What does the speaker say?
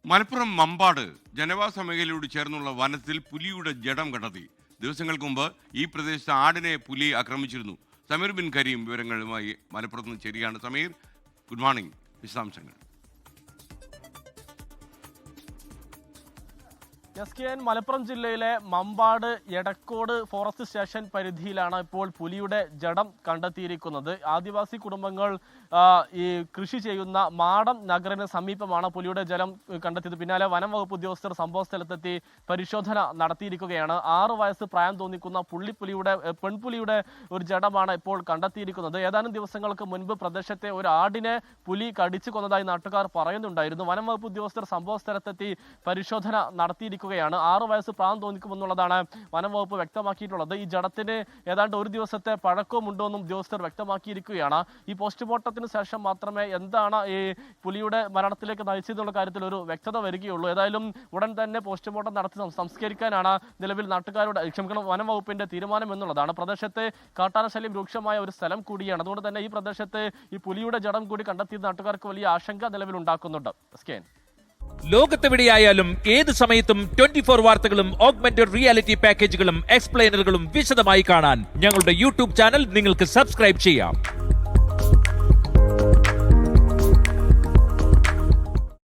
മലപ്പുറം മമ്പാട് ജനവാസ മേഖലയോട് ചേർന്നുള്ള വനത്തിൽ പുലിയുടെ ജഡം കണ്ടെത്തി. ദിവസങ്ങൾക്ക് മുമ്പ് ഈ പ്രദേശത്ത് ആടിനെ പുലി ആക്രമിച്ചിരുന്നു. സമീർ ബിൻ കരീം വിവരങ്ങളുമായി മലപ്പുറത്ത് നിന്ന് ചേരുകയാണ്. Sameer, good morning. വിശദാംശങ്ങൾ. മലപ്പുറം ജില്ലയിലെ മമ്പാട് എടക്കോട് ഫോറസ്റ്റ് സ്റ്റേഷൻ പരിധിയിലാണ് ഇപ്പോൾ പുലിയുടെ ജഡം കണ്ടെത്തിയിരിക്കുന്നത്. ആദിവാസി കുടുംബങ്ങൾ ഈ കൃഷി ചെയ്യുന്ന മാടം നഗറിന് സമീപമാണ് പുലിയുടെ ജഡം കണ്ടെത്തിയത്. പിന്നാലെ വനം വകുപ്പ് ഉദ്യോഗസ്ഥർ സംഭവ സ്ഥലത്തെത്തി പരിശോധന നടത്തിയിരിക്കുകയാണ്. 6 വയസ്സ് പ്രായം തോന്നിക്കുന്ന പെൺപുലിയുടെ ഒരു ജഡമാണ് ഇപ്പോൾ കണ്ടെത്തിയിരിക്കുന്നത്. ഏതാനും ദിവസങ്ങൾക്ക് മുൻപ് പ്രദേശത്തെ ഒരു ആടിനെ പുലി കടിച്ചു കൊന്നതായി നാട്ടുകാർ പറയുന്നുണ്ടായിരുന്നു. വനം വകുപ്പ് ഉദ്യോഗസ്ഥർ സംഭവ സ്ഥലത്തെത്തി പരിശോധന നടത്തിയിരിക്കുന്നു. 6 വയസ്സ് പ്രായം തോന്നിക്കുമെന്നുള്ളതാണ് വനം വകുപ്പ് വ്യക്തമാക്കിയിട്ടുള്ളത്. ഈ ജഡത്തിന് ഏതാണ്ട് ഒരു ദിവസത്തെ പഴക്കമുണ്ടോ എന്നും ഉദ്യോഗസ്ഥർ വ്യക്തമാക്കിയിരിക്കുകയാണ്. ഈ പോസ്റ്റ്മോർട്ടത്തിന് ശേഷം മാത്രമേ എന്താണ് ഈ പുലിയുടെ മരണത്തിലേക്ക് നയിച്ചതെന്നുള്ള കാര്യത്തിൽ ഒരു വ്യക്തത വരികയുള്ളൂ. ഏതായാലും ഉടൻ തന്നെ പോസ്റ്റ്മോർട്ടം നടത്തി സംസ്കരിക്കാനാണ് നിലവിൽ വനം വകുപ്പിന്റെ തീരുമാനം എന്നുള്ളതാണ്. പ്രദേശത്തെ കാട്ടാനശല്യം രൂക്ഷമായ ഒരു സ്ഥലം കൂടിയാണ്. അതുകൊണ്ട് തന്നെ ഈ പ്രദേശത്ത് ഈ പുലിയുടെ ജഡം കൂടി കണ്ടെത്തിയത് നാട്ടുകാർക്ക് വലിയ ആശങ്ക നിലവിൽ ഉണ്ടാക്കുന്നുണ്ട്. ലോകത്തെവിടെയായാലും ഏത് സമയത്തും 24 വാർത്തകളും ഓഗ്മെന്റഡ് റിയാലിറ്റി പാക്കേജുകളും എക്സ്പ്ലെയിനറുകളും വിശദമായി കാണാൻ ഞങ്ങളുടെ യൂട്യൂബ് ചാനൽ നിങ്ങൾക്ക് സബ്സ്ക്രൈബ് ചെയ്യാം.